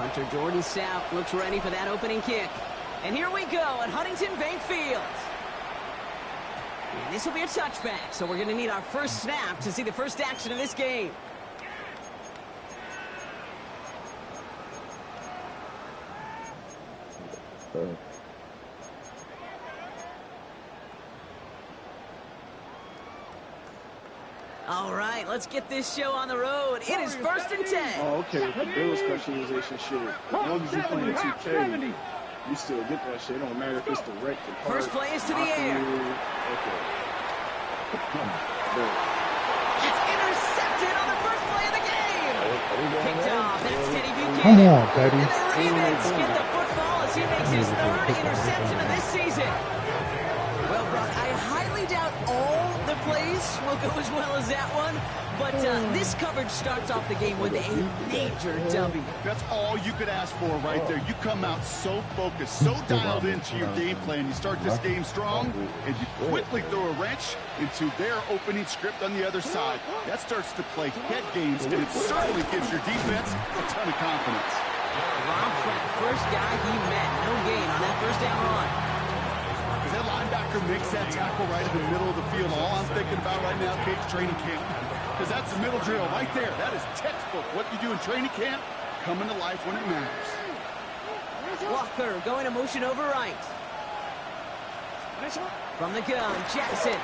Hunter Jordan South looks ready for that opening kick. And here we go at Huntington Bank Field. And this will be a touchback, so we're going to need our first snap to see the first action of this game. All right, let's get this show on the road. It is 1st and 10. Oh, okay. The Bills specialization shit. As long as you playing 2K, you still get that shit. It don't matter if it's direct or hard. First play is to the air. Okay. It's intercepted on the first play of the game. Picked off. That's Teddy Buchanan. Come on, Teddy. And the Ravens get the football as he makes his 3rd interception of this season. Well, Brock, I highly doubt all the plays will go as well as that one, but this coverage starts off the game with a major W. That's all you could ask for right there. You come out so focused, so dialed into your game plan. You start this game strong, and you quickly throw a wrench into their opening script on the other side. That starts to play head games, and it certainly gives your defense a ton of confidence. Drops that first guy he met. No gain on that first down run. As that linebacker makes that tackle right in the middle of the field, all I'm thinking about right now, Kate's training camp. Because that's the middle drill right there. That is textbook. What you do in training camp, coming to life when it matters. Walker going to motion over right. From the gun, Jackson.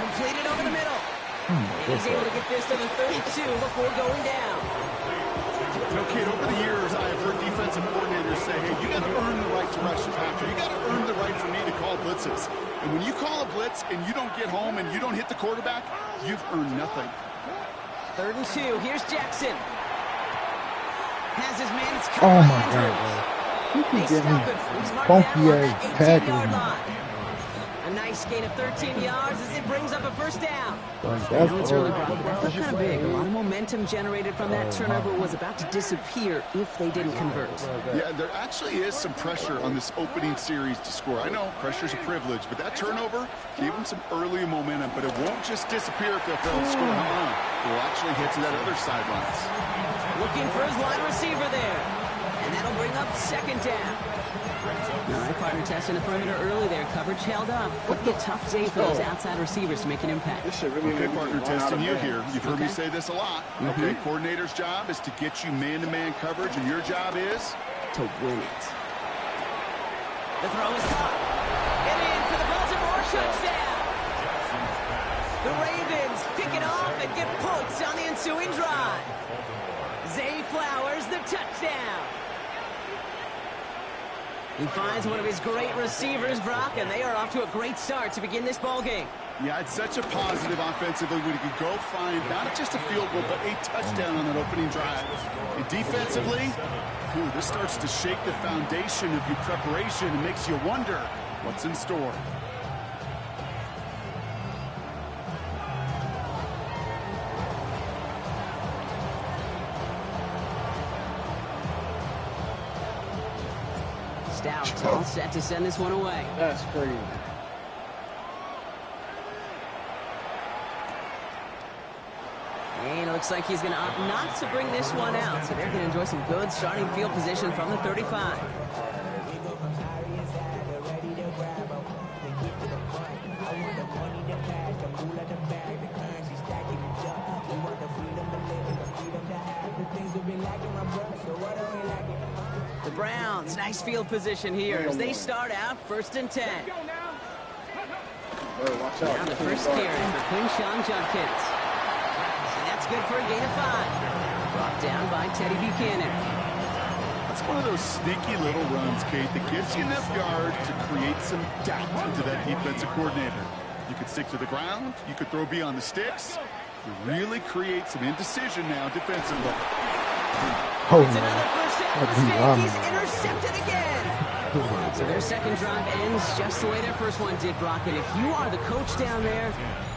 Completed over the middle. And he's able to get this to the 32 before going down. You know, Kate, over the years, I have heard defensive coordinators say, hey, you got to earn the right to rush the passer. You got to earn the right for me to call blitzes. And when you call a blitz and you don't get home and you don't hit the quarterback, you've earned nothing. 3rd and 2. Here's Jackson. Has his man. It's Oh my God. You can get me funky ass tackling. A nice gain of 13 yards as it brings up a first down. Like, I know it's early, Brock, but that felt kind of big. A lot of momentum generated from that turnover was about to disappear if they didn't convert. Yeah, there actually is some pressure on this opening series to score. I know pressure's a privilege, but that turnover gave them some early momentum, but it won't just disappear if they fail to score. It will actually hit to that other sidelines. Looking for his wide receiver there. And that'll bring up 2nd down. All right, partner testing the perimeter early there. Coverage held up. Could be a tough day for those outside receivers to make an impact. Okay, partner testing you here. You've heard me say this a lot. Okay, coordinator's job is to get you man-to-man coverage, and your job is to win it. The throw is caught. And in for the Baltimore touchdown. The Ravens pick it off and get points on the ensuing drive. Zay Flowers, the touchdown. He finds one of his great receivers, Brock, and they are off to a great start to begin this ball game. Yeah, it's such a positive offensively when you can go find not just a field goal, but a touchdown on that opening drive. And defensively, this starts to shake the foundation of your preparation and makes you wonder what's in store. Stout all set to send this one away. That's crazy. And it looks like he's going to opt not to bring this one out. So they're going to enjoy some good starting field position from the 35. The Browns, nice field position here as they start out 1st and 10. Watch out. Now the first carry for Quinshawn Judkins. And that's good for a gain of 5. Brought down by Teddy Buchanan. That's one of those sneaky little runs, Kate, that gives you enough yard to create some doubt into that defensive coordinator. You could stick to the ground. You could throw beyond the sticks. You really create some indecision now defensively. Oh, It's another first down mistake. He's intercepted again. So their second drive ends just the way their first one did, Brock. And if you are the coach down there,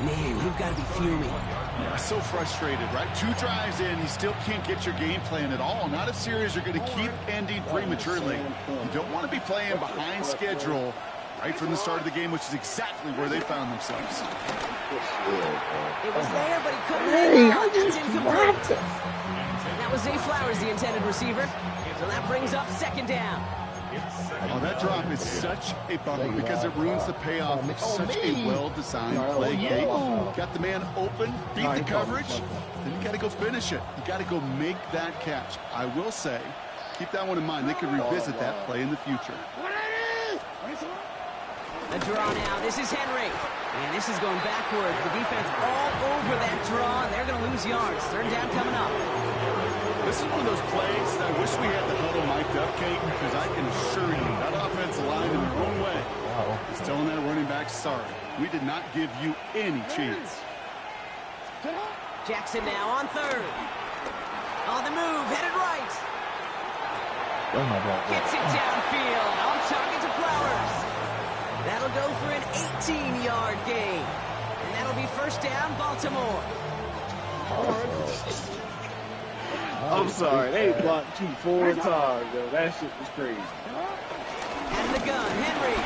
man, you've got to be fuming. Yeah, so frustrated, right? 2 drives in, you still can't get your game plan at all. Not a series you're going to keep ending prematurely. You don't want to be playing behind schedule right from the start of the game, which is exactly where they found themselves. It was there, but he couldn't hang on. That's incomplete. That was Zay Flowers, the intended receiver. So that brings up second down. Oh, that drop is such a bummer because it ruins the payoff of such a well-designed play. Kate. Got the man open, beat the coverage, then you got to go finish it. You got to go make that catch. I will say, keep that one in mind. They could revisit that play in the future. A draw now. This is Henry. And this is going backwards. The defense all over that draw, and they're going to lose yards. Third down coming up. This is one of those plays that I wish we had the huddle mic'd up, Kate, because I can assure you that offensive line in their own way is telling that running back, sorry, we did not give you any chance. Jackson now on third. On the move, headed right. Gets it downfield. On target to Flowers. That'll go for an 18-yard gain. And that'll be first down, Baltimore. I'm sorry, they blocked you 4 times, yo. That shit was crazy. And the gun, Henry.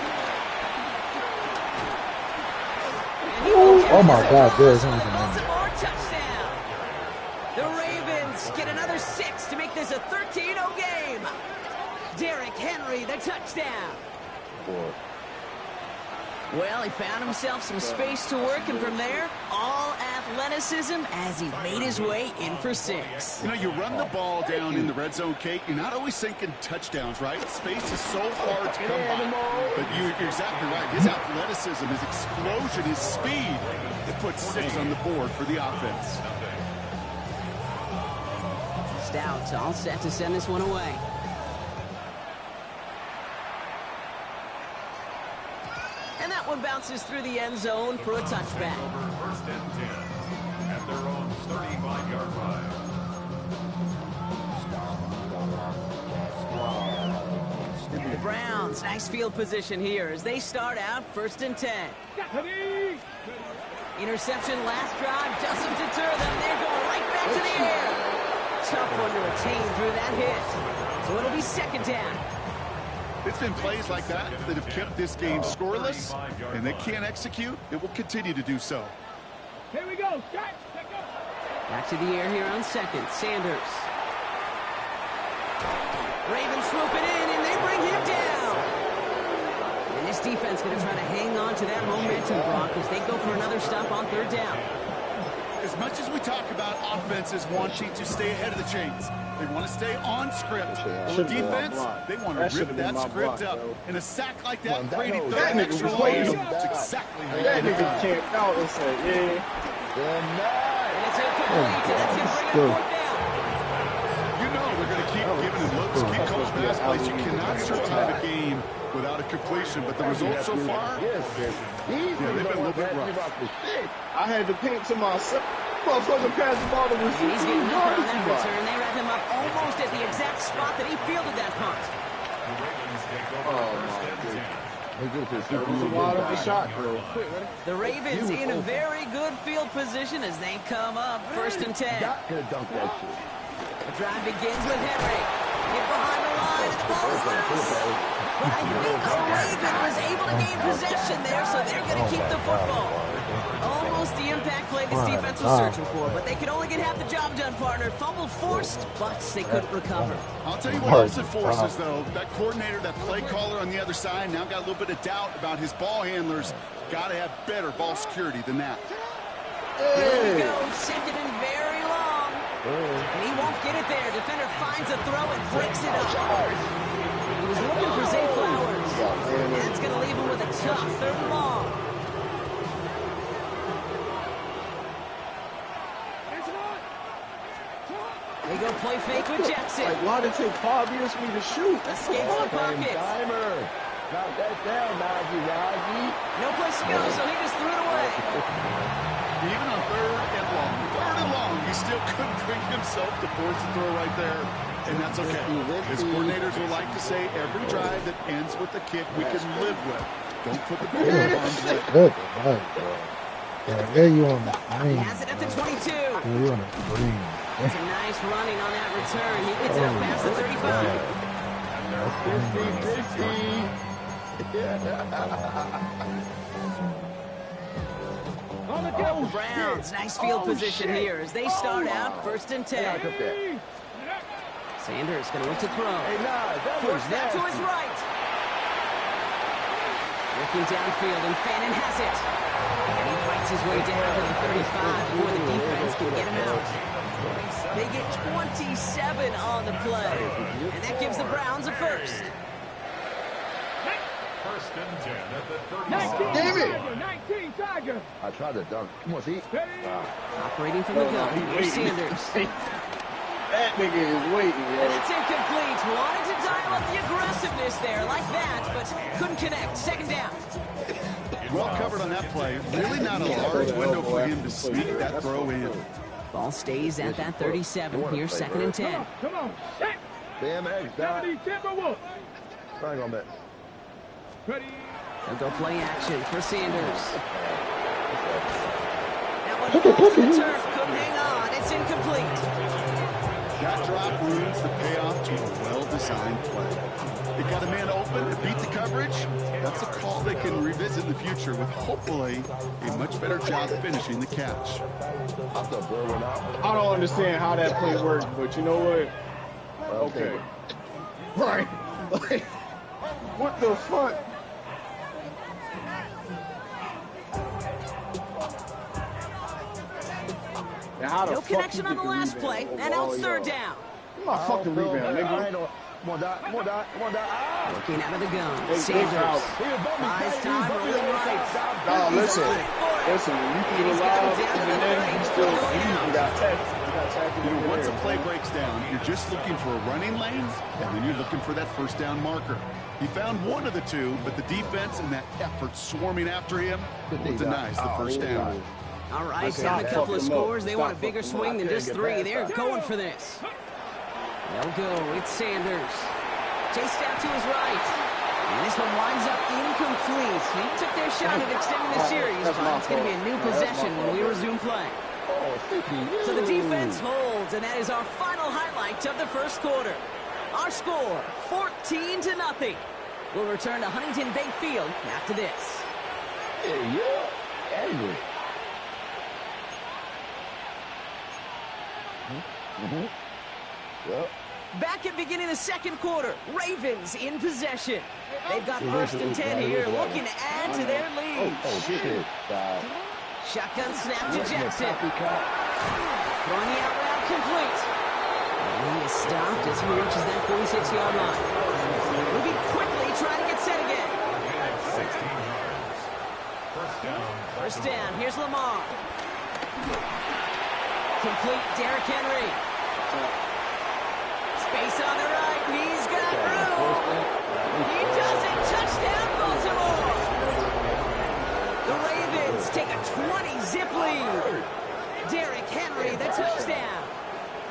Oh my God, there's anything. Baltimore touchdown. The Ravens get another 6 to make this a 13-0 game. Derrick Henry, the touchdown. Well, he found himself some space to work, and from there, all athleticism as he made his way in for 6. You know, you run the ball down in the red zone, Kate, you're not always thinking touchdowns, right? Space is so hard to come by. But you're exactly right. His athleticism, his explosion, his speed, it puts 6 on the board for the offense. Stout all set to send this one away. And that one bounces through the end zone for a touchback. First and 10 at their own 35-yard line. The Browns, nice field position here as they start out first and 10. Interception last drive doesn't deter them. They're going right back to the air. Tough one to retain through that hit. So it'll be second down. It's been plays like that that have kept this game scoreless, and they can't execute. It will continue to do so. Here we go. Back to the air here on second. Sanders. Ravens swooping in, and they bring him down. And this defense going to try to hang on to that momentum, Brock, as they go for another stop on third down. As much as we talk about offenses wanting to stay ahead of the chains, they want to stay on script. The defense, they want to rip that script up. And a sack like that, creating 30 extra lanes, that's exactly how you get it done. Camped out and said, yeah. And it's incomplete, and that's going to bring up fourth down. You know they're going to keep giving it looks, keep calling pass plays. You cannot survive a game without a completion, but the results so far, yeah, they've been a little bit rough. I had to paint to myself. Motherfucker passed the ball to receiver. He's getting up on that return. They wrap him up almost at the exact spot that he fielded that punt. The Ravens in a very good field position as they come up first and 10. The drive begins with Henry. Get behind the line, and the ball is loose. But I think a Raven was able to gain possession there, so they're going to keep the football. Almost the impact play this defense was searching for, but they could only get half the job done, partner. Fumble forced, but they couldn't recover. I'll tell you what else it forces, though. That coordinator, that play caller on the other side, now got a little bit of doubt about his ball handlers. Got to have better ball security than that. There we go, second and very long. And he won't get it there. Defender finds a throw and breaks it up. He was looking for Zay Flowers. And that's going to leave him with a tough third and long. They go play fake with Jackson. Like, why did it take 5 years for me to shoot? Escapes the pocket. Knock that down, Najee. No place to go, so he just threw it away. Even on third and long, he still couldn't bring himself to force the throw right there. And that's okay. His coordinators will like to say every drive that ends with a kick we can live with. Don't put the ball in harm's way. Good. Yeah, you on the He has it at the 22. You on the green. It's a nice running on that return. He gets it up past the 35. Browns, nice field position here as they start out first and 10. Sanders going to look to throw. Hey, Force that to his right. Looking downfield, and Fannin has it. And he fights his way down to the 35 before the defense can get him out. They get 27 on the play, and that gives the Browns a first. First and 10 at the 30. Damn it! 19 Tiger. I tried to dunk. Come on, see? Operating from the gun, here's Sanders. That nigga is waiting, yo. And it's incomplete. Wanted to dial up the aggressiveness there like that, but couldn't connect. Second down. Well covered on that play. Really not a large window for him to sneak that throw in. Ball stays at that 37. Here's second and 10. Come on. Set. Damn it, Doc. 70 Timberwolves. I ain't gonna bet. Ready. They'll go play action for Sanders. That one falls to the turf. Couldn't hang on. It's incomplete. That drop ruins the payoff to a well-designed play. They got a man open and beat the coverage. That's a call they can revisit in the future with hopefully a much better job finishing the catch. I don't understand how that play worked, but you know what? Okay. Right. Like, what the fuck? No connection on the last play, and now it's third down. My fucking rebound, nigga. Come on, Doc. Come on, Doc. Come on, Doc. Looking out of the gun. Hey, Sanders. Buys time, rolling right. Nah, listen, when you feel alive, even then, you still got tackled. You got tackled. You know, once a play breaks down, you're just looking for a running lane, and then you're looking for that first down marker. He found one of the two, but the defense and that effort swarming after him denies the first down. All right, down a couple of scores. They want a bigger swing than just three. They're going for this. They'll go. It's Sanders. Chased out to his right. And this one winds up incomplete. He took their shot at extending the series, but it's going to be a new possession when we resume play. So the defense holds, and that is our final highlight of the first quarter. Our score, 14-0. We'll return to Huntington Bank Field after this. Back at beginning of the second quarter, Ravens in possession. They've got first and 10 here, looking to add to their lead. Shotgun snap to Jackson. Throwing the out route complete. And he is stopped as he reaches that 46-yard line. Moving quickly, trying to get set again. 16 yards. First down. First down, here's Lamar. Complete, Derrick Henry. Space on the right, he's got room. He does it, touchdown Baltimore. The Ravens take a 20-zip lead. Derrick Henry, the touchdown.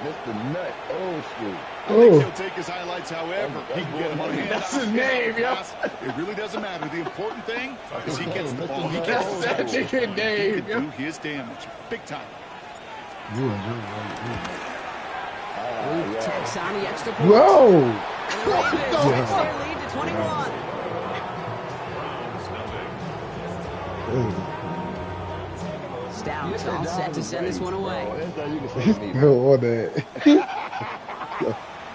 Mr. Nut, old school. I think he'll take his highlights however he can get them on hand. That's his name, yo. It really doesn't matter. The important thing is he gets the ball. He gets That's the that nigga name, He can yo. do his damage. Big time. Luke tacks on the extra point. Whoa! And the Ravens takes their lead to 21. Stout all set to send this one away. Go on that.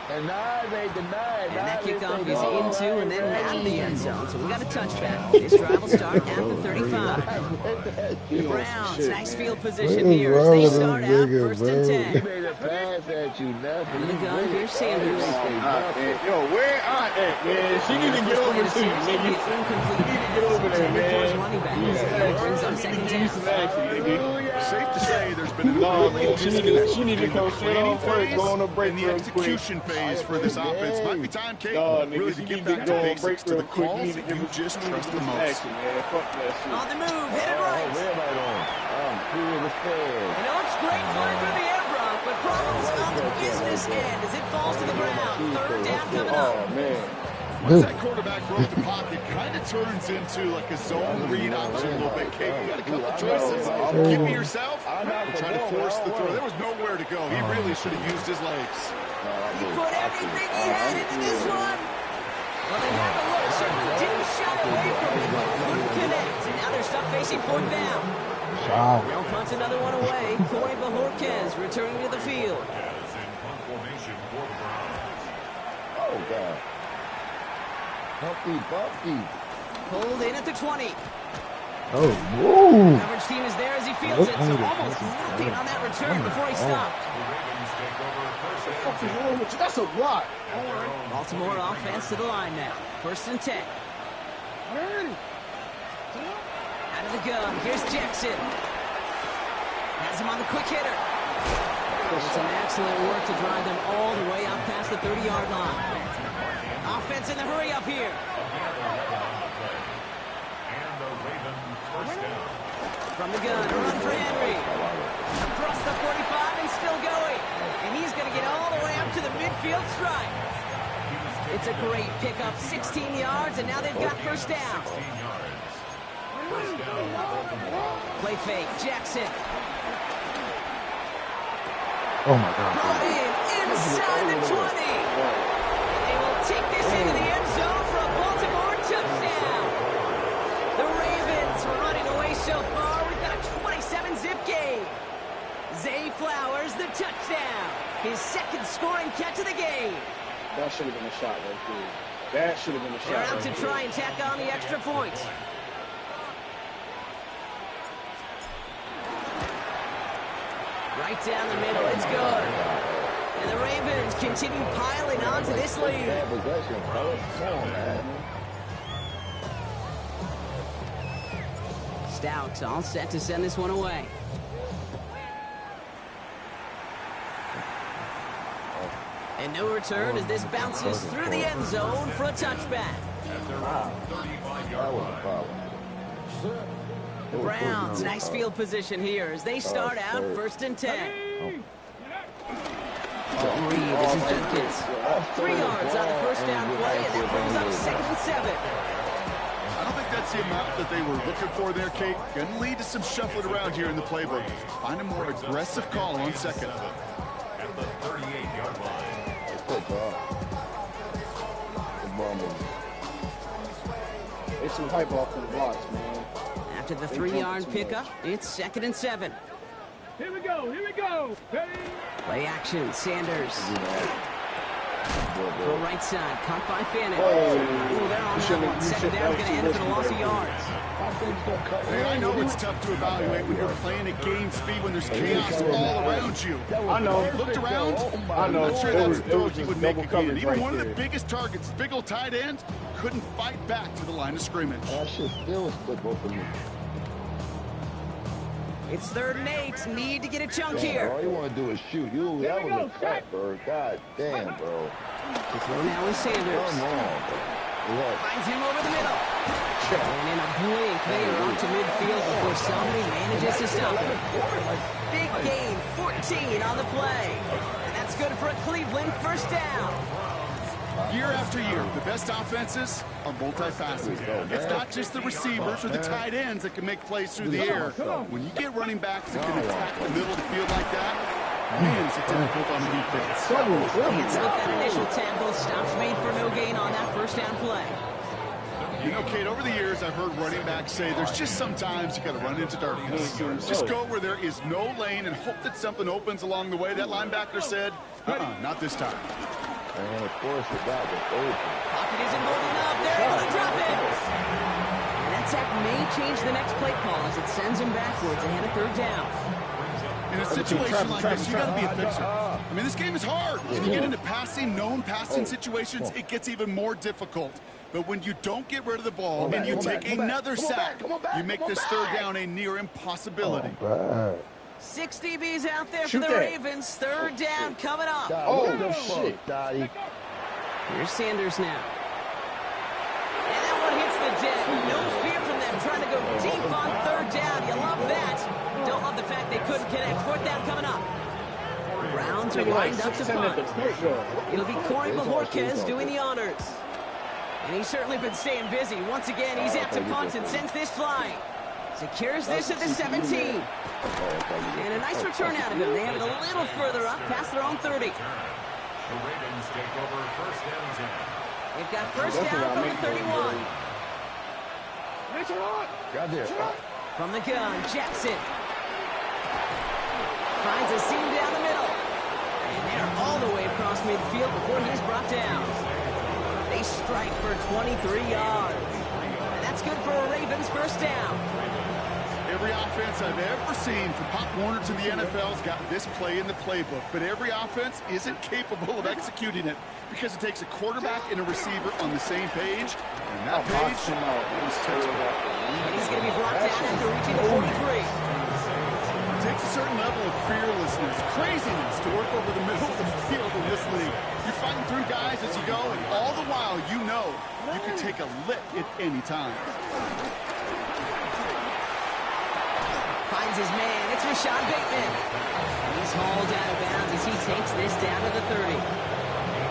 And now they denied. And that kickoff is into and then out of the end zone. So we got a touchback. This drive will start at the 35. The Browns, nice field position here as they start out first and 10. He made a pass at you, nothing. In the gun, here's Sanders. Yo, where Aunt at, man? She need to get over too, nigga. Incomplete. She need to get over there, man. Running back. It brings up second down. Some action, nigga. Safe to say there's been an No, early man, disconnect she need to between come the straight planning on first, phase go on a break and the real quick. execution phase for this offense. Might be time, Kate, No, really nigga, to she get need to back go to on basics, break to the real quick. calls She need that to you give just some trust the most. action, man. Fuck that shit. On the move, headed right. And it looks great flying through the air, Brock, but problems on the business end as it falls to the ground. Third down coming up. Oh, man. Once that quarterback broke the pocket, kind of turns into like a zone read option a little bit, Kate. You got a couple choices. Keep it yourself or try to force the throw. There was nowhere to go. He really should have used his legs. He put everything he had into this one. Well, they had the look, certainly didn't shy away from it, but couldn't connect. And now they're stuck facing fourth down. They'll punt another one away. Corey Bajorquez returning to the field. As in punt formation for the Browns. Bumpy. Pulled in at the 20. Oh, whoa. Coverage team is there as he fields it, so almost nothing on that return before he stopped. That's a block. Baltimore offense to the line now. 1st and 10. Out of the gun, here's Jackson. Has him on the quick hitter. Some excellent work to drive them all the way out past the 30-yard line. Offense in the hurry up here. From the gun, a run for Henry. Across the 45 and still going. And he's going to get all the way up to the midfield stripe. It's a great pickup, 16 yards, and now they've got 1st down. Play fake, Jackson. Oh, my God. Brought in inside the 20. And they will take this into the end zone for a Baltimore touchdown. The Ravens running away so far. We've got a 27-zip game. Zay Flowers, the touchdown. His 2nd scoring catch of the game. That should have been a shot right there. That should have been a shot. They're out right to there. try and tack on the extra point. Right down the middle, it's good. And the Ravens continue piling on to this lead. Stout all set to send this one away. And no return as this bounces through the end zone for a touchback. The Browns, nice field position here as they start out 1st and 10. This is Jenkins. 3 yards on the 1st down play, and that brings up 2nd and 7. I don't think that's the amount that they were looking for there, Kate. Going to lead to some shuffling around here in the playbook. Find a more aggressive call on 2nd. At the 38-yard line. It's some hype off the blocks, man. After the 3-yard pickup, it's 2nd and 7. Here we go. Ready? Play action, Sanders. Go right side, caught by Fannin. They're on that one. 2nd down, going to end up in a loss of yards. Hey, I know it's tough to evaluate when you're playing at game speed when there's chaos all around you. I know. Looked around. I know. I'm not sure that's a throw he would make Double again. coverage Even right one of the there. biggest targets, big old tight end, couldn't fight back to the line of scrimmage. That shit still is football for me. It's 3rd and 8. Need to get a chunk Damn, here. all you want to do is shoot. That was a cut, bro. God damn, bro. The throw now is Sanders. Come on, bro. Look. Finds him over the middle. And in a blink, they are out to midfield before somebody manages to stop him. Big gain, 14 on the play. And that's good for a Cleveland 1st down. Year after year, the best offenses are multifaceted. It's not just the receivers or the tight ends that can make plays through the air. When you get running backs that can attack the middle of the field like that, man, it's a difficult on defense. Can't slip that initial tempo. Stops made for no gain on that 1st down play. You know, Kate, over the years, I've heard running backs say there's just sometimes you got to run into darkness. Just go where there is no lane and hope that something opens along the way. That linebacker said, not this time. And of course, the guy was open. Pocket isn't holding up. They're able to drop it. And that sack may change the next play call as it sends him backwards ahead of 3rd down. In a situation like this, you got to be a fixer. I mean, this game is hard. When you get into passing, known passing situations, it gets even more difficult. But when you don't get rid of the ball and you take another sack, you make this 3rd down a near impossibility. 6 DBs out there for the Ravens. 3rd down coming up. Oh, shit, Dottie. Here's Sanders now. And that one hits the deck. No fear from them trying to go deep on 3rd down. You love that. Don't love the fact they couldn't connect. 4th down coming up. Browns are lined up to punt. It'll be Corey Bajorquez doing the honors. And he's certainly been staying busy. Once again, he's out to punt and sends this flying. Secures this at the 17. And a nice return out of him. They have it a little further up, past their own 30. The Ravens take over 1st and 10. They've got 1st down from the 31. Got there. From the gun, Jackson. Finds a seam down the middle. And they're all the way across midfield before he's brought down. They Nice strike for 23 yards. And that's good for a Ravens first down. Every offense I've ever seen from Pop Warner to the NFL's got this play in the playbook, but every offense isn't capable of executing it because it takes a quarterback and a receiver on the same page, and that page is textbook. And he's going to be brought down after reaching the 43. It takes a certain level of fearlessness, craziness to work over the middle of the field in this league. You're fighting through guys as you go, and all the while you know you can take a lick at any time. Finds his man. It's Rashad Bateman. And he's hauled out of bounds as he takes this down to the 30.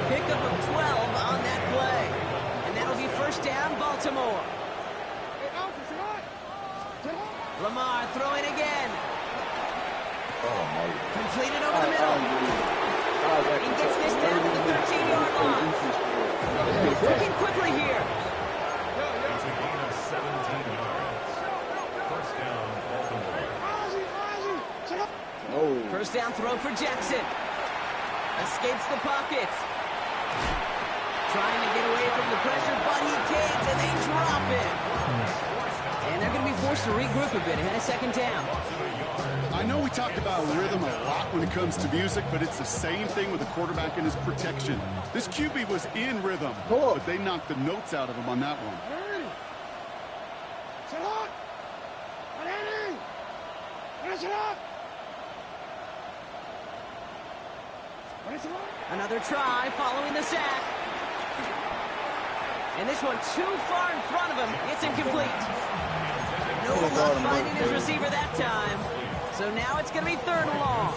Pickup of 12 on that play. And that'll be first down, Baltimore. Lamar throwing again. Completed over the middle. He gets this down to the 13-yard line. Working quickly here. It's a gain of 17 yards. First down, Baltimore. First down throw for Jackson. Escapes the pocket. Trying to get away from the pressure, but he can't, and they drop it. And they're going to be forced to regroup a bit ahead of second down. I know we talked about rhythm a lot when it comes to music, but it's the same thing with the quarterback and his protection. This QB was in rhythm, but they knocked the notes out of him on that one. Another try following the sack. And this one too far in front of him. It's incomplete. No luck finding his receiver that time. So now it's going to be third and long.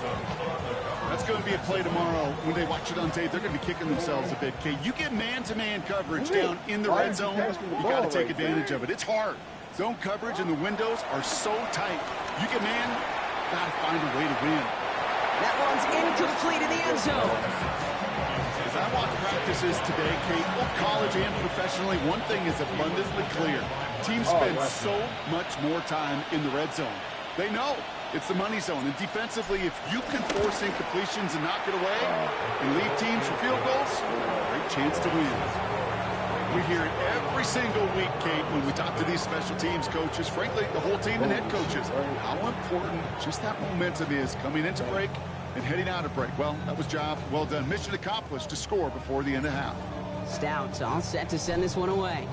That's going to be a play tomorrow. When they watch it on tape, they're going to be kicking themselves a bit. Kate, you get man-to-man coverage down in the red zone, you got to take advantage of it. It's hard. Zone coverage and the windows are so tight. You get man, got to find a way to win. That one's incomplete in the end zone. As I watch practices today, Kate, both college and professionally, one thing is abundantly clear. Teams spend so much more time in the red zone. They know it's the money zone. And defensively, if you can force incompletions and knock it away and lead teams for field goals, great chance to win. We hear it every single week, Kate, when we talk to these special teams coaches, frankly, the whole team and head coaches, how important just that momentum is coming into break and heading out of break. Well, that was job well done. Mission accomplished to score before the end of half. Stout all set to send this one away.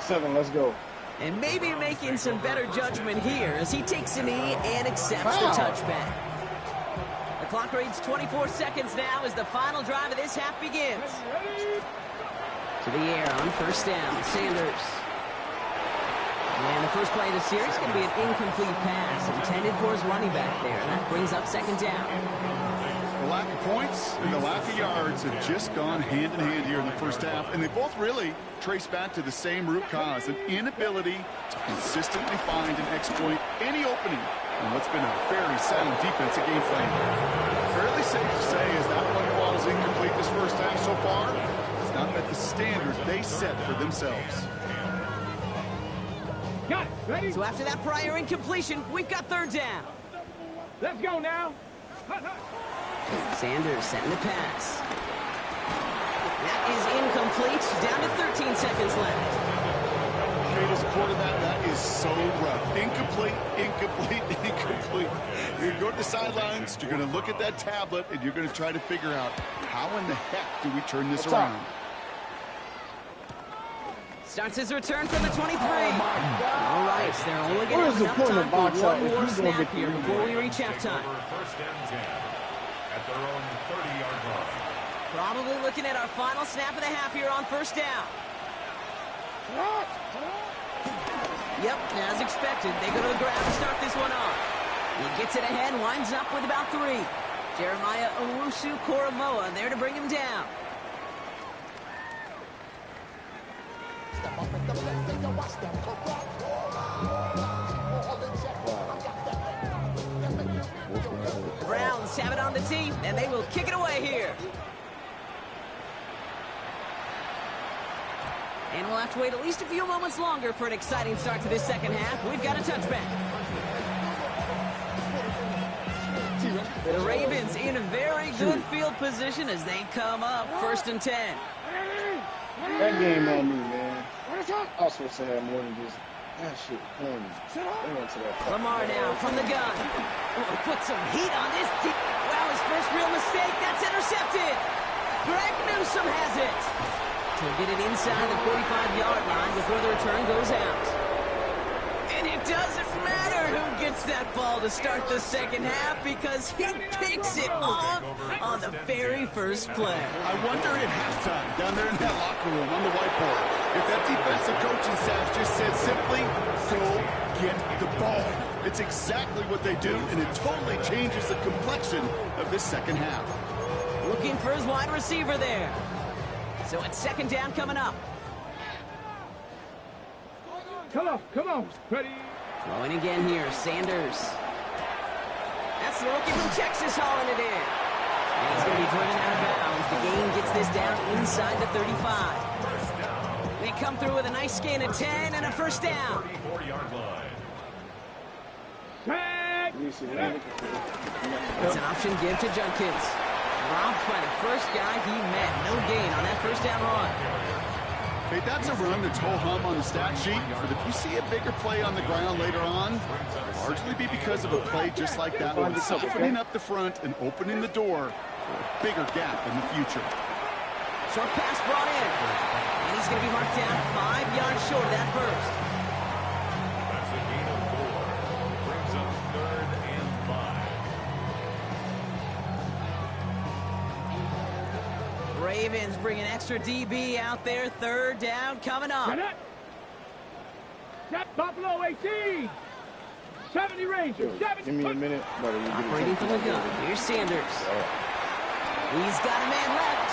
7, let's go. And maybe making some better judgment here as he takes a knee and accepts the touchback. The clock reads 24 seconds now as the final drive of this half begins. To the air on first down, Sanders. And the first play of the series is going to be an incomplete pass intended for his running back there. And that brings up second down. The lack of points and the lack of yards have just gone hand in hand here in the first half, and they both really trace back to the same root cause, an inability to consistently find and exploit any opening in what's been a very sound defensive game plan. Fairly safe to say as that one falls incomplete this first half so far, it's not met the standard they set for themselves. Got it. Ready? So after that prior incompletion, we've got third down. Let's go now. Sanders setting the pass. That is incomplete. Down to 13 seconds left. Kate, as a quarterback, that is so rough. Incomplete, incomplete, incomplete. You're going to go to the sidelines, you're going to look at that tablet, and you're going to try to figure out how in the heck do we turn this around. Starts his return from the 23. All right, they're only going to have enough point time of for box out one if more he's gonna snap get here the before we reach halftime. First and 10 at their own 30-yard line. Probably looking at our final snap of the half here on first down. Yep, as expected, they go to the ground to start this one off. He gets it ahead, winds up with about 3. Jeremiah Owusu-Koramoah there to bring him down. The Browns have it on the tee, and they will kick it away here. And we'll have to wait at least a few moments longer for an exciting start to this second half. We've got a touchback. The Ravens in very good field position as they come up 1st and 10. That game on me, man. I was supposed to have more than just that shit. Lamar now from the gun. Oh, put some heat on this. Wow, his first real mistake. That's intercepted. Greg Newsome has it. He'll get it inside the 45-yard line before the return goes out. And it doesn't matter who gets that ball to start the second half because he picks it off on the very first play. I wonder at halftime down there in that locker room on the whiteboard if that defensive coaching staff just said simply, go get the ball. It's exactly what they do, and it totally changes the complexion of this second half. Looking for his wide receiver there. So it's 2nd down coming up. Come on. Ready? Throwing again here, Sanders. That's the rookie from Texas hauling it in. And he's going to be driven out of bounds. The gain gets this down inside the 35. They come through with a nice gain of 10 and a 1st down. 34-yard line. It's an option give to Junkins. Dropped by the first guy he met. No gain on that 1st down run. Okay, that's a run that's ho-hum on the stat sheet, but if you see a bigger play on the ground later on, it'll largely be because of a play just like that one, softening up the front and opening the door for a bigger gap in the future. Short pass brought in. And he's going to be marked down 5 yards short of that first. That's a gain of 4. Brings up 3rd and 5. Ravens bring an extra DB out there. 3rd down coming up. Set Buffalo 18. 70 Rangers. 70. Give me a minute. Operating from the gun. Here's Sanders. He's got a man left.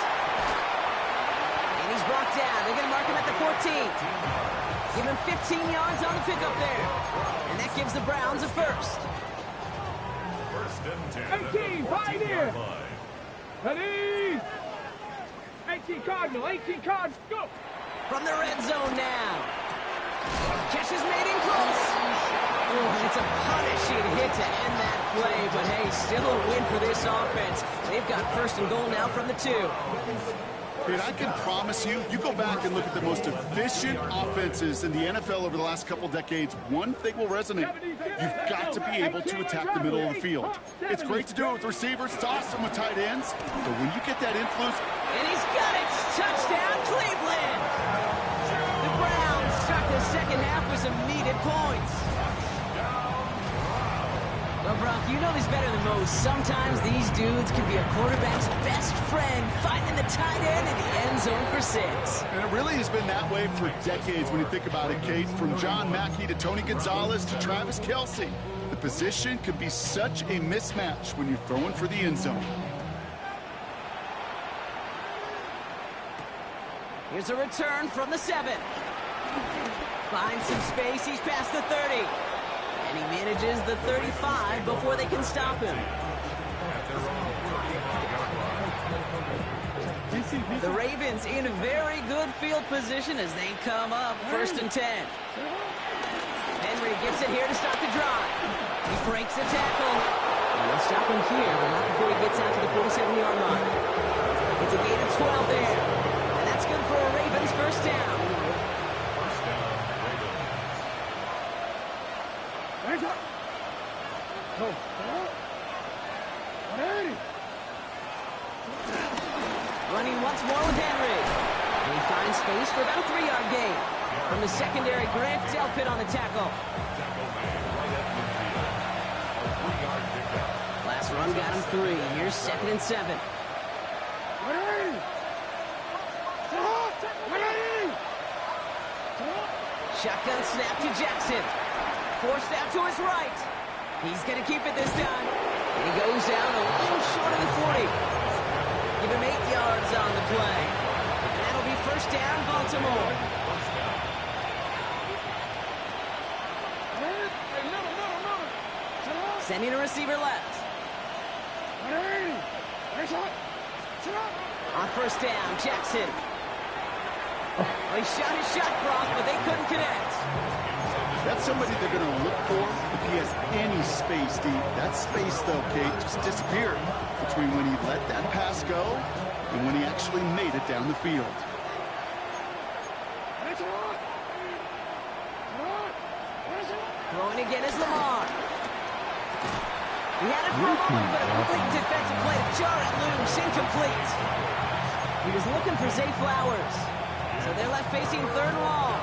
And he's brought down. They're going to mark him at the 14. Give him 15 yards on the pickup there. And that gives the Browns a 1st. 1st and 10. 18, Pioneer. Ready? 18 Cardinal, 18 Cardinal, go! From the red zone now. Catch is made in close. Oh, and it's a punishing hit to end that play, but hey, still a win for this offense. They've got 1st and goal now from the 2. And I can promise you, you go back and look at the most efficient offenses in the NFL over the last couple decades, one thing will resonate. You've got to be able to attack the middle of the field. It's great to do it with receivers. It's awesome with tight ends. But when you get that influence... And he's got it! Touchdown, Cleveland! The Browns start the second half with some needed points. Well, Brock, you know this better than most. Sometimes these dudes can be a quarterback's best friend, finding the tight end in the end zone for 6. And it really has been that way for decades when you think about it, Kate. From John Mackey to Tony Gonzalez to Travis Kelce. The position can be such a mismatch when you're throwing for the end zone. Here's a return from the 7. Finds some space. He's past the 30. And he manages the 35 before they can stop him. The Ravens in very good field position as they come up 1st and 10. Henry gets it here to stop the drive. He breaks the tackle. And they'll stop him here, but not before he gets out to the 47-yard line. It's a gain of 12 there. And that's good for a Ravens 1st down. Running once more with Henry. And he finds space for about a 3-yard gain. From the secondary, Grant Delpit on the tackle. Last run got him 3. Here's 2nd and 7. Shotgun snap to Jackson. Forced out to his right. He's going to keep it this time. And he goes down a little short of the 40. Give him 8 yards on the play. And that'll be 1st down, Baltimore. Sending a receiver left. On 1st down, Jackson. Well, he shot his shot, Brock, but they couldn't connect. That's somebody they're going to look for if he has any space deep. That space, though, Kate, just disappeared between when he let that pass go and when he actually made it down the field. Throwing again is Lamar. He had it for a moment, but a complete defensive play to jar it loose, incomplete. He was looking for Zay Flowers, so they're left facing third and long.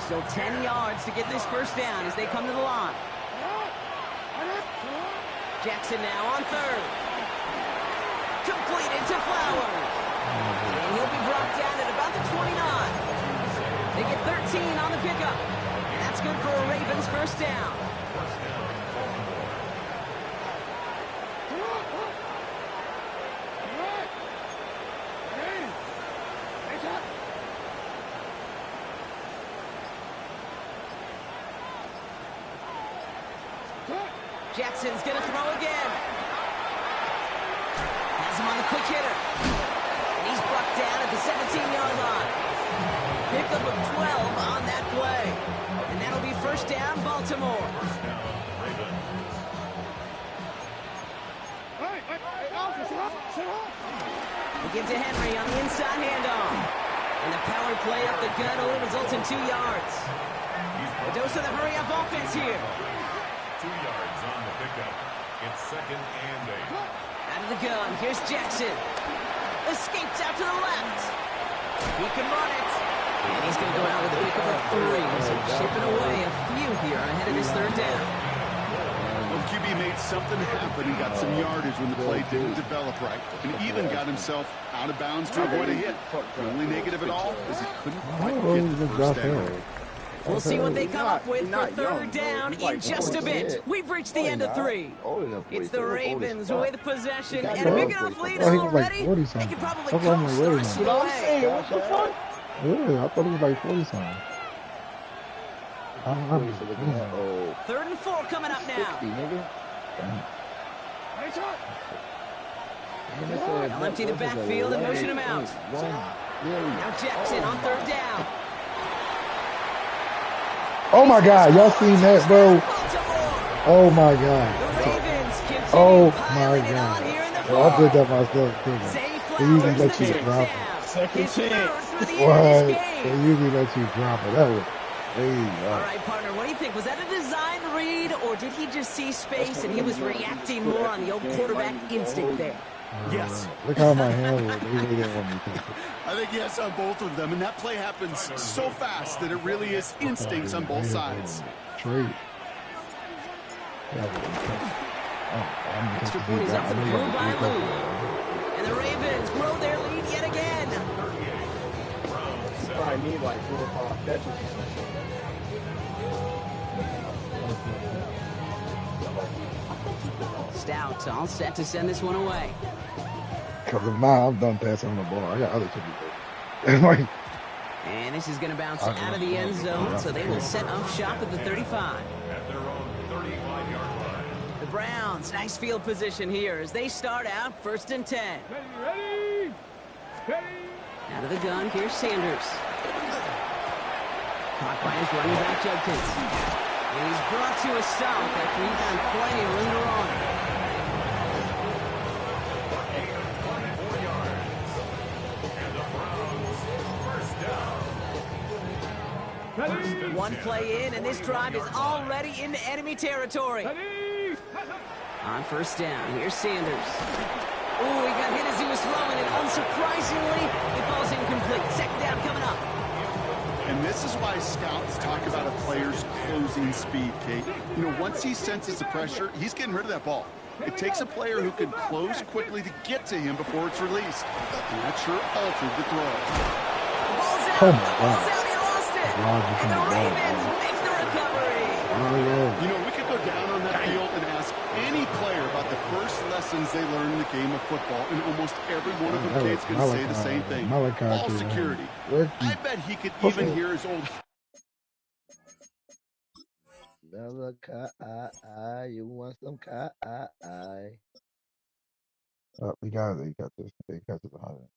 Still 10 yards to get this first down as they come to the line. Jackson now on third. Completed to Flowers. And he'll be brought down at about the 29. They get 13 on the pickup. And that's good for a Ravens first down. Jackson's going to throw again. Has him on the quick hitter. And he's brought down at the 17-yard line. Pickup of 12 on that play. And that'll be first down, Baltimore. We'll give to Henry on the inside handoff. And the power play up the gut only results in 2 yards. A dose of the hurry-up offense here. 2 yards on the pickup. It's 2nd and 8. Out of the gun, here's Jackson. Escapes out to the left. He can run it. And he's going to go out with a pickup of 3. So chipping away a few here ahead of his third down. Well, QB made something happen and got some yardage when the play didn't develop right. And even got himself out of bounds to avoid a hit. The only negative at all is he couldn't quite get the first down. We'll see what they come up with for third down in just a bit. We've reached the end of 3. It's the Ravens with possession and a big enough lead already. They could probably come start away. What the fuck? Yeah, I thought he was like 40-something. Third and 4 coming up now. They'll empty the backfield and motion him out. Now Jackson on third down. Oh my God, y'all seen that, bro? Oh my God. Oh my God. Well, I did that myself too. They usually let you drop it. Second chance. What? They usually let you drop it. That was all right, partner, what do you think? Was that a design read, or did he just see space and he was reacting more on the old quarterback instinct there? Yes. Look how my hand was. They really didn't want me to. I think yes on both of them, and that play happens so fast that it really is instincts on both sides. Trade. Extra point is up and through by Lou. And the Ravens grow their lead yet again. Probably need like 4 or 5 catches. Stout all set to send this one away. Because if not, I'm done passing on the ball. I got other things to do. And this is going to bounce out of the end zone, so they will set up shop at the 35. At their own 35-yard line. The Browns, nice field position here as they start out 1st and 10. Ready? Out of the gun, here's Sanders. Caught by his running back, Judkins. And he's brought to a stop after he found plenty of room to run. 24 yards. And the Browns first down. One play in, and this drive is already into enemy territory. On first down, here's Sanders. Oh, he got hit as he was throwing, and unsurprisingly, it falls incomplete. Second down coming up. And this is why scouts talk about a player's closing speed, Kate. You know, once he senses the pressure, he's getting rid of that ball. It takes a player who can close quickly to get to him before it's released. And that sure altered the throw. Ball's out. Oh my God. Ball's out. He lost it. And the Ravens make the recovery. You know, we could go down on that field and ask any player about the first lessons they learned in the game of football, and almost every one of them kids going to say the same thing. Ball security. I bet he could even hear his old... You want some We got this. They got to the 100.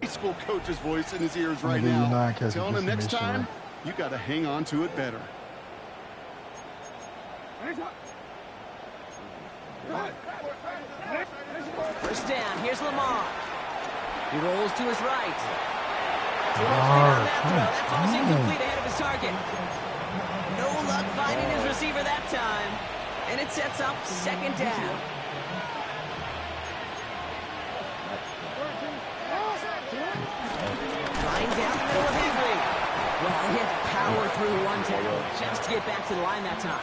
High school coach's voice in his ears right give you 9 now. catches Telling him for next submission, time, you got to hang on to it better. First down, here's Lamar. He rolls to his right. Too much speed on that throw. That ball's incomplete ahead of his target. No luck finding his receiver that time. And it sets up second down. Line down the middle of Henry. Well, he had to power through one tackle just to get back to the line that time.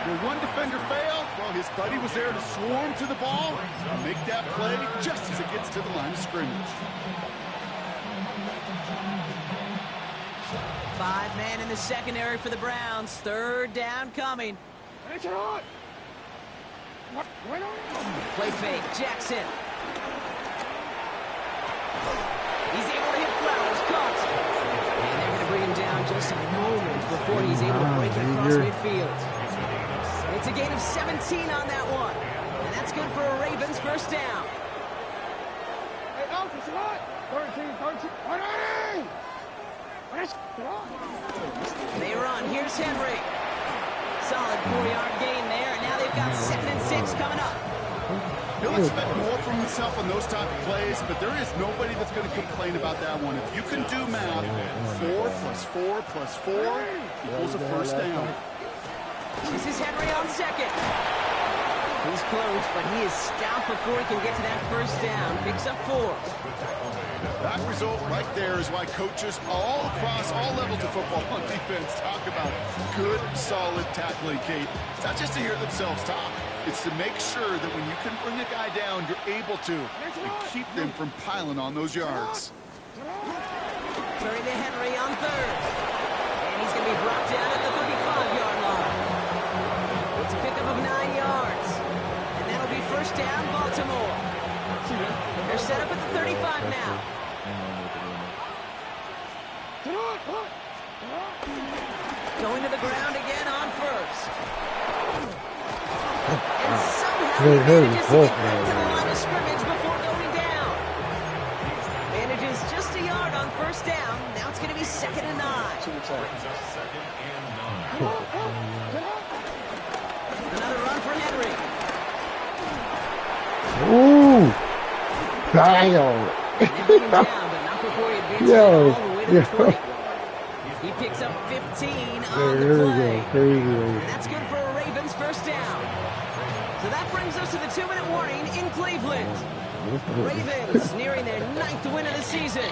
When one defender failed, well, his buddy was there to swarm to the ball and make that play just as it gets to the line of scrimmage. 5 men in the secondary for the Browns. Third down coming. Play fake, Jackson. He's able to hit Flowers, caught. And they're going to bring him down just a moment before he's able to break it across midfield. It's a gain of 17 on that one. And that's good for a Ravens first down. They run. Here's Henry. Solid 4-yard gain there. And now they've got 2nd and 6 coming up. He'll expect more from himself on those type of plays, but there is nobody that's going to complain about that one. If you can do math, 4 plus 4 plus 4 equals a first down. This is Henry on second. He's close, but he is stopped before he can get to that first down. Picks up 4. That result right there is why coaches all across all levels of football on defense talk about good, solid tackling, Kate. It's not just to hear themselves talk. It's to make sure that when you can bring a guy down, you're able to and keep them from piling on those yards. Turning to Henry on third. And he's going to be brought down at the 35-yard line. It's a pickup of 9 yards. And that'll be first down, Baltimore. They're set up at the 35 now. Going to the ground again on first. And somehow he manages to get back to the line of scrimmage before going down. Manages just a yard on first down. Now it's going to be 2nd and 9. Another run for Henry. Ooh! Damn! Down, but not before he advances all the way to the 20. He picks up 15 on the play. And that's good for a Ravens first down. So that brings us to the 2-minute warning in Cleveland. Ravens nearing their 9th win of the season.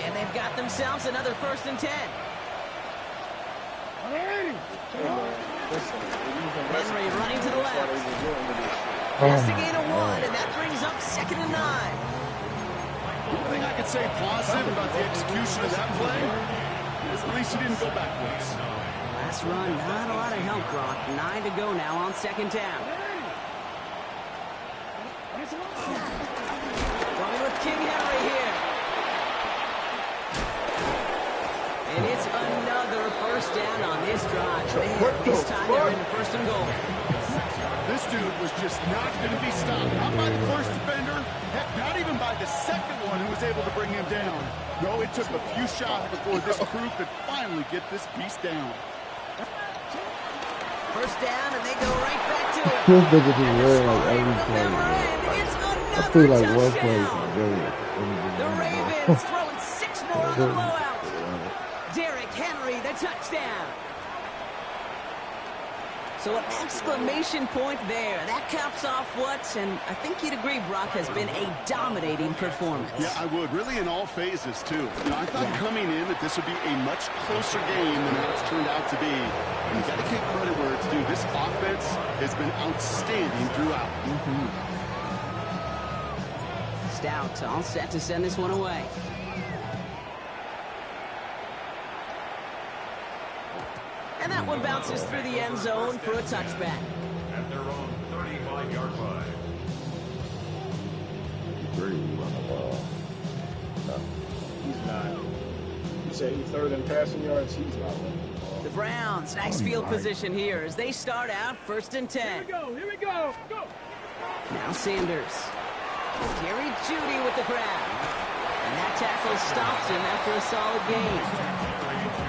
And they've got themselves another 1st and 10. Henry running to the left. Just a gain of 1, and that brings up 2nd and 9. One thing I could say positive about the execution of that play is at least he didn't go backwards. Last run, not a lot of help, Brock. 9 to go now on 2nd down. Going with King Henry here. And it's another first down on this drive. Man, this time they're in the 1st and goal. This dude was just not going to be stopped. Not by the first defender. Heck, not even by the second one who was able to bring him down. No, it took a few shots before this crew could finally get this piece down. First down, and they go right back to it. This nigga just wearing like every play. It's I feel like another one play touchdown. is good. The Ravens throwing 6 more on the blowout. Derrick Henry, the touchdown. So an exclamation point there. That caps off what, and I think you'd agree, Brock, has been a dominating performance. Yeah, I would. Really in all phases, too. You know, I thought coming in that this would be a much closer game than how it's turned out to be. And you got to give credit where it's due. This offense has been outstanding throughout. Stout all set to send this one away. And that one bounces through the end zone for a touchback. At their own 35-yard line. He's not. You say he's 3rd in passing yards, he's not running the ball. The Browns, nice field position here as they start out 1st and 10. Here we go. Go. Now Sanders. Gary Judy with the grab. And that tackle stops him after a solid gain.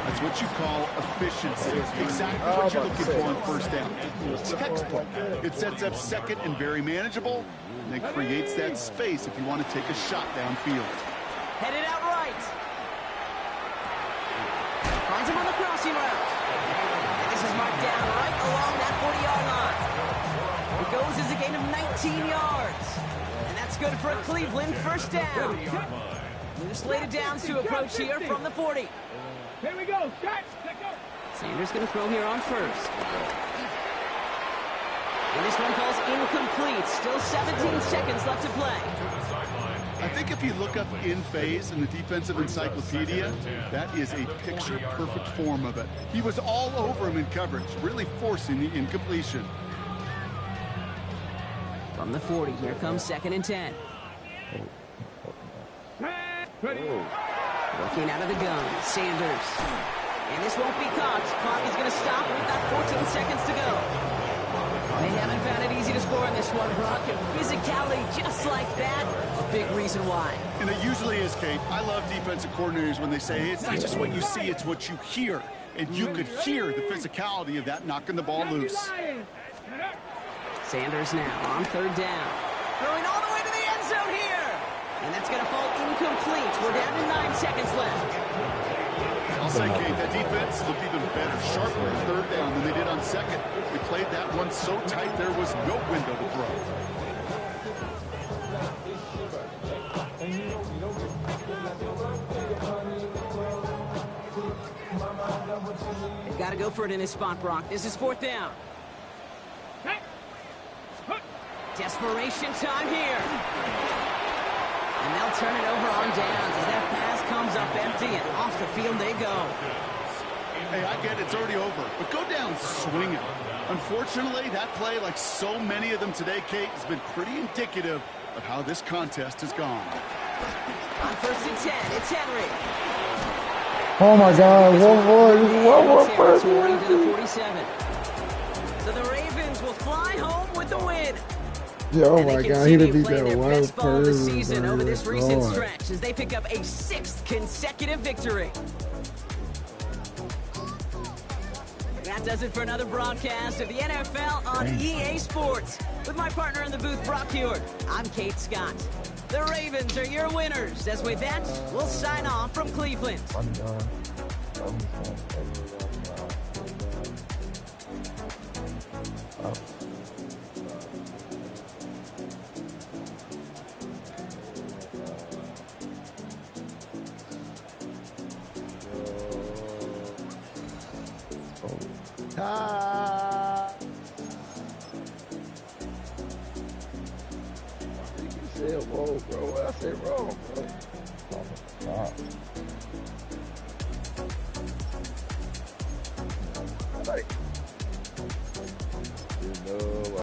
That's what you call efficiency. Exactly what you're looking for on first down. Textbook. It sets up second and very manageable, and then creates that space if you want to take a shot downfield. Headed out right. Finds him on the crossing route. And this is marked down right along that 40-yard line. It goes as a gain of 19 yards. And that's good for a Cleveland first down. New slated downs to approach here from the 40. Here we go. Start. Let go. Sanders going to throw here on first. And this one falls incomplete. Still 17 seconds left to play. I think if you look up in phase in the defensive encyclopedia, that is a picture-perfect form of it. He was all over him in coverage, really forcing the incompletion. From the 40, here comes 2nd and 10. Looking out of the gun, Sanders. And this won't be caught. Clock is going to stop. We've got 14 seconds to go. They haven't found it easy to score in this one, Brock. And physicality just like that, a big reason why. And it usually is, Kate. I love defensive coordinators when they say, hey, it's not just what you see, it's what you hear. And you could hear the physicality of that knocking the ball loose. Sanders now on 3rd down. Throwing all the way to the end zone here. And that's going to fall incomplete. We're down to 9 seconds left. I'll say, Kate, that defense looked even better, sharper on 3rd down than they did on 2nd. They played that one so tight there was no window to throw. They've got to go for it in this spot, Brock. This is 4th down. Desperation time here. And they'll turn it over on downs as that pass comes up empty and off the field they go. Hey, I get it, it's already over, but go down swinging. Unfortunately, that play, like so many of them today, Kate, has been pretty indicative of how this contest has gone. On 1st and 10, it's Henry. Oh my God, one more first. To the 47. So the Ravens will fly home with the win. Yeah, oh my God, he done beat that their one best ball of the person. season over this recent Lord. stretch as they pick up a 6th consecutive victory. That does it for another broadcast of the NFL on EA Sports. With my partner in the booth, Brock Hewitt, I'm Kate Scott. The Ravens are your winners. As with that, we'll sign off from Cleveland. You said wrong, bro. What I said wrong, bro. Like, you know,